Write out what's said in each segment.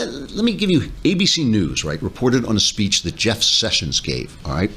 let me give you ABC News, right, reported on a speech that Jeff Sessions gave, all right?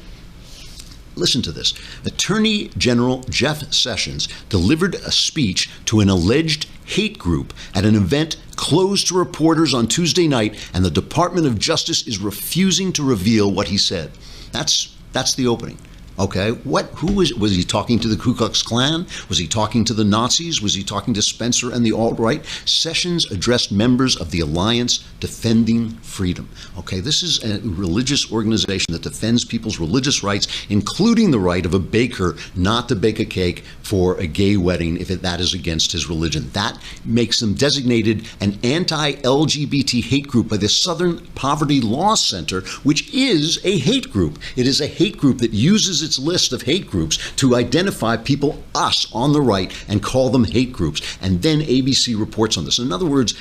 Listen to this. Attorney General Jeff Sessions delivered a speech to an alleged hate group at an event closed to reporters on Tuesday night, and the Department of Justice is refusing to reveal what he said. That's the opening. Okay, who was he talking to? The Ku Klux Klan? Was he talking to the Nazis? Was he talking to Spencer and the alt-right? Sessions addressed members of the Alliance Defending Freedom. Okay, this is a religious organization that defends people's religious rights, including the right of a baker not to bake a cake for a gay wedding if that is against his religion. That makes them designated an anti-LGBT hate group by the Southern Poverty Law Center, which is a hate group. It is a hate group that uses its list of hate groups to identify people, us, on the right, and call them hate groups. And then ABC reports on this. In other words,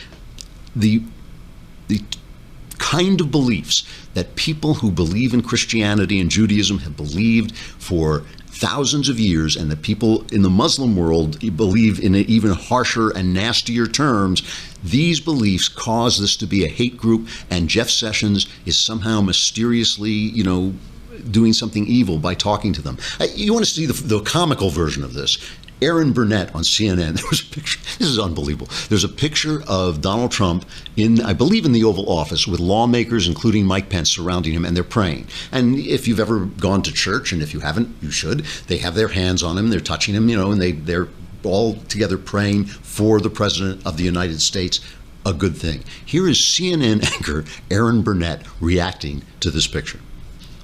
the kind of beliefs that people who believe in Christianity and Judaism have believed for thousands of years, and that people in the Muslim world believe in even harsher and nastier terms, these beliefs cause this to be a hate group, and Jeff Sessions is somehow mysteriously, doing something evil by talking to them. You want to see the comical version of this? Erin Burnett on CNN. There was a picture. This is unbelievable. There's a picture of Donald Trump I believe in the Oval Office, with lawmakers, including Mike Pence, surrounding him, and they're praying. And if you've ever gone to church, and if you haven't, you should, they have their hands on him, they're touching him, and they're all together praying for the President of the United States. A good thing. Here is CNN anchor Erin Burnett reacting to this picture.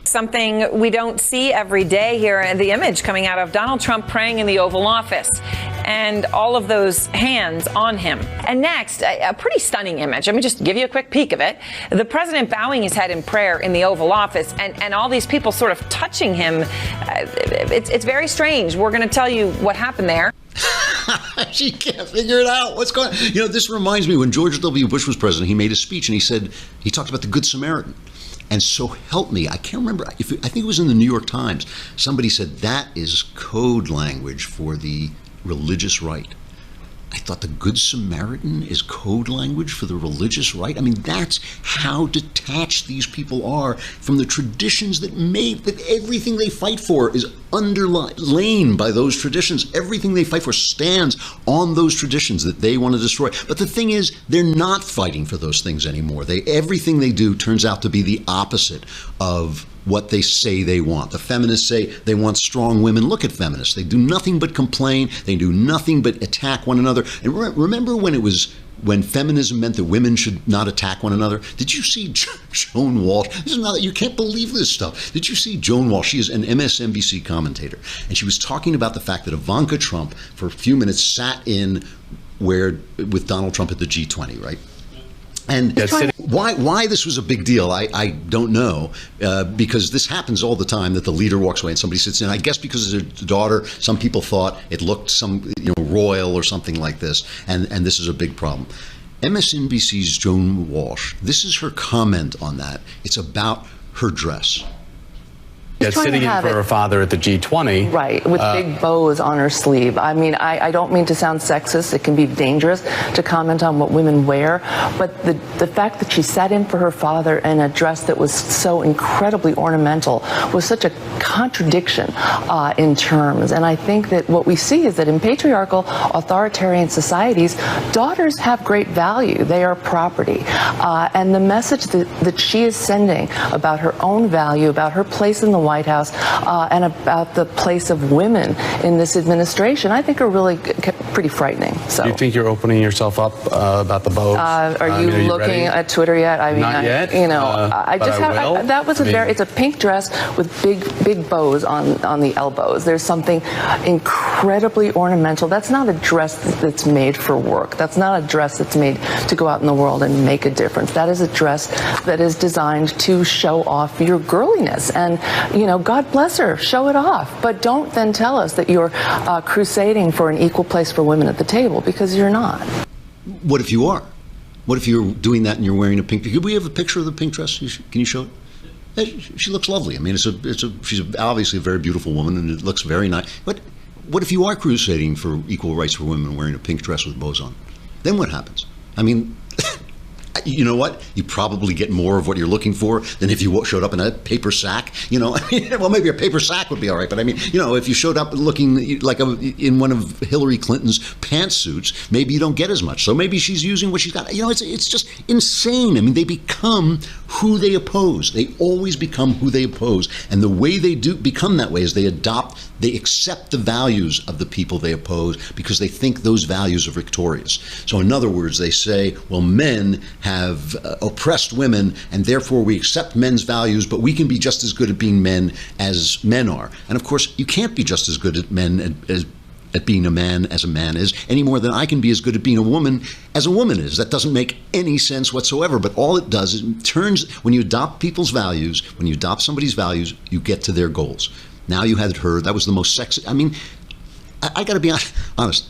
Something we don't see every day here, and the image coming out of Donald Trump praying in the Oval Office and all of those hands on him. And next, a pretty stunning image. Let me just give you a quick peek of it. The president bowing his head in prayer in the Oval Office, and all these people sort of touching him. It's very strange. We're going to tell you what happened there. She can't figure it out. What's going on? This reminds me when George W. Bush was president, he made a speech and he talked about the Good Samaritan. And so help me, I can't remember, I think it was in the New York Times, somebody said that is code language for the religious right. I thought the Good Samaritan is code language for the religious right. I mean, that's how detached these people are from the traditions that everything they fight for is underlain by those traditions. Everything they fight for stands on those traditions that they want to destroy. But the thing is, they're not fighting for those things anymore. Everything they do turns out to be the opposite of what they say they want. The feminists say they want strong women. Look at feminists. They do nothing but complain. They do nothing but attack one another. And remember when feminism meant that women should not attack one another? Did you see Joan Walsh? You can't believe this stuff. Did you see Joan Walsh? She is an MSNBC commentator. And she was talking about the fact that Ivanka Trump, for a few minutes, sat in with Donald Trump at the G20, right? And why this was a big deal, I don't know, because this happens all the time, that the leader walks away and somebody sits in. I guess because of their daughter, some people thought it looked royal or something like this, and this is a big problem. MSNBC's Joan Walsh, this is her comment on that. It's about her dress. Yeah, sitting in for her father at the G20. Right, with big bows on her sleeve. I mean, I don't mean to sound sexist. It can be dangerous to comment on what women wear. But the fact that she sat in for her father in a dress that was so incredibly ornamental was such a contradiction in terms. And I think that what we see is that in patriarchal, authoritarian societies, daughters have great value. They are property. And the message that she is sending about her own value, about her place in the White House, and about the place of women in this administration, I think are really pretty frightening. So, do you think you're opening yourself up about the bows? Are you looking at Twitter yet? I mean, not yet. I just have. That was it's a pink dress with big bows on the elbows. There's something incredibly ornamental. That's not a dress that's made for work. That's not a dress that's made to go out in the world and make a difference. That is a dress that is designed to show off your girliness. And God bless her, show it off. But don't then tell us that you're crusading for an equal place for women at the table, because you're not. What if you are? What if you're doing that and you're wearing a pink? Could we have a picture of the pink dress? Can you show it? She looks lovely. I mean, she's obviously a very beautiful woman, and it looks very nice. But what if you are crusading for equal rights for women wearing a pink dress with bows on? Then what happens? I mean, you know what? You probably get more of what you're looking for than if you showed up in a paper sack. Well, maybe a paper sack would be all right, but I mean, if you showed up looking like in one of Hillary Clinton's pantsuits, maybe you don't get as much. So maybe she's using what she's got. It's just insane. I mean, they become who they oppose. They always become who they oppose, and the way they do become that way is they accept the values of the people they oppose because they think those values are victorious. So in other words, they say, well, men have oppressed women, and therefore we accept men's values, but we can be just as good at being men as men are. And of course, you can't be just as good at men at being a man as a man is, any more than I can be as good at being a woman as a woman is. That doesn't make any sense whatsoever, but all it does is it turns, when you adopt people's values, when you adopt somebody's values, you get to their goals. Now you had her, that was the most sexy, I mean, I got to be honest.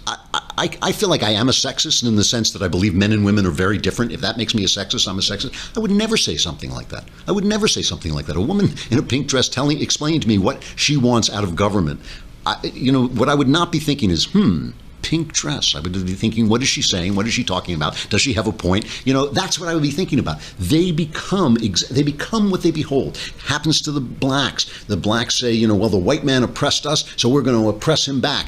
I feel like I am a sexist in the sense that I believe men and women are very different. If that makes me a sexist, I'm a sexist. I would never say something like that. I would never say something like that. A woman in a pink dress explaining to me what she wants out of government. What I would not be thinking is, pink dress. I would be thinking, what is she saying? What is she talking about? Does she have a point? That's what I would be thinking about. They become what they behold. Happens to the blacks. The blacks say, well, the white man oppressed us, so we're going to oppress him back.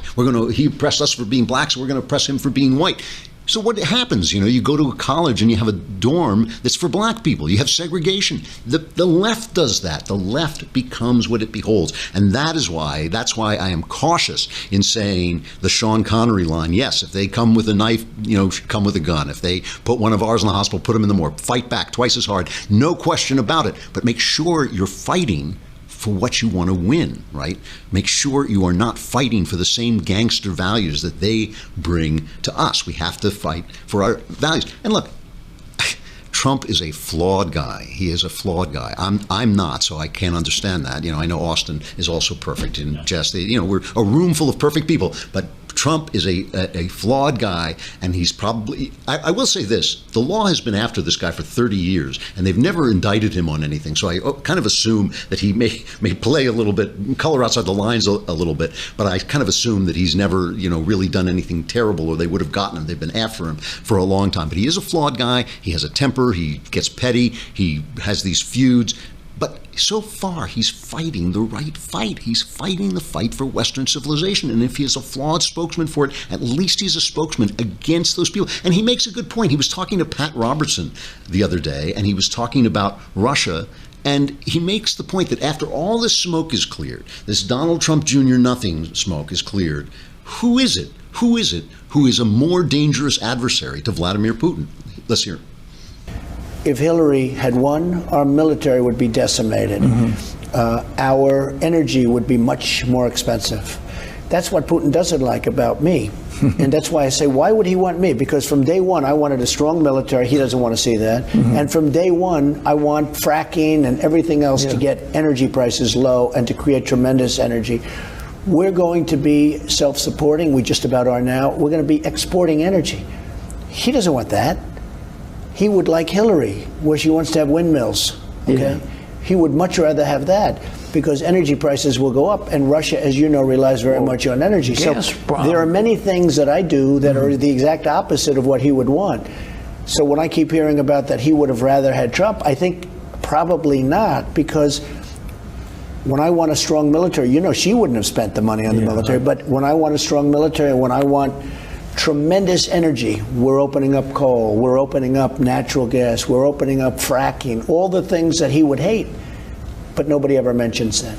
He oppressed us for being black, so we're going to oppress him for being white. So what happens? You go to a college and you have a dorm that's for black people. You have segregation. The left does that. The left becomes what it beholds. And that's why I am cautious in saying the Sean Connery line. Yes, if they come with a knife, come with a gun. If they put one of ours in the hospital, put them in the morgue. Fight back twice as hard. No question about it. But make sure you're fighting for what you want to win, right? Make sure you are not fighting for the same gangster values that they bring to us. We have to fight for our values. And look, Trump is a flawed guy. He is a flawed guy. I'm not, so I can't understand that. I know Austin is also perfect in jest. We're a room full of perfect people, but Trump is a flawed guy, and he's probably, I will say this, the law has been after this guy for 30 years, and they've never indicted him on anything, so I kind of assume that he may play a little bit, color outside the lines a little bit, but I kind of assume that he's never, really done anything terrible, or they would have gotten him. They've been after him for a long time, but he is a flawed guy. He has a temper. He gets petty. He has these feuds. But so far, he's fighting the right fight. He's fighting the fight for Western civilization. And if he is a flawed spokesman for it, at least he's a spokesman against those people. And he makes a good point. He was talking to Pat Robertson the other day, and he was talking about Russia. And he makes the point that after all this smoke is cleared, this Donald Trump Jr. nothing smoke is cleared, who is it who is a more dangerous adversary to Vladimir Putin? Let's hear it. If Hillary had won, our military would be decimated. Our energy would be much more expensive. That's what Putin doesn't like about me. And that's why I say, why would he want me? Because from day one, I wanted a strong military. He doesn't want to see that. And from day one, I want fracking and everything else to get energy prices low and to create tremendous energy. We're going to be self-supporting. We just about are now. We're going to be exporting energy. He doesn't want that. He would like Hillary, where she wants to have windmills. Okay, he would much rather have that because energy prices will go up, and Russia, as you know, relies very much on energy. So there are many things that I do that are the exact opposite of what he would want. So when I keep hearing about that he would have rather had Trump, I think probably not, because when I want a strong military, you know, she wouldn't have spent the money on the military, but when I want a strong military, when I want tremendous energy, we're opening up coal, we're opening up natural gas, we're opening up fracking, all the things that he would hate, but nobody ever mentions that.